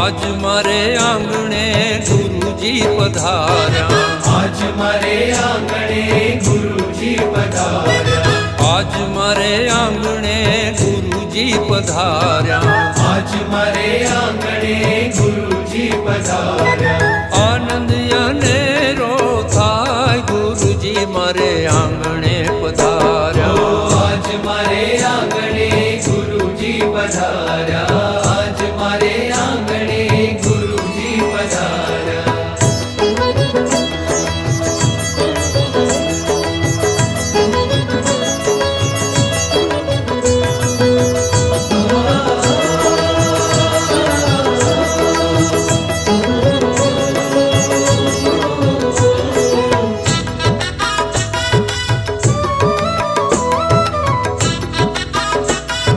आज मारे आंगणे गुरुजी पधार्या, आज मारे आंगणे गुरुजी पधार्या, आज मारे आंगणे गुरुजी पधार्या, आज मारे आंगणे गुरुजी पधार्या। आनंद अनेरो थाय गुरुजी मारे आंगणे पधार्या, आज मारे आंगणे गुरुजी पधार्या।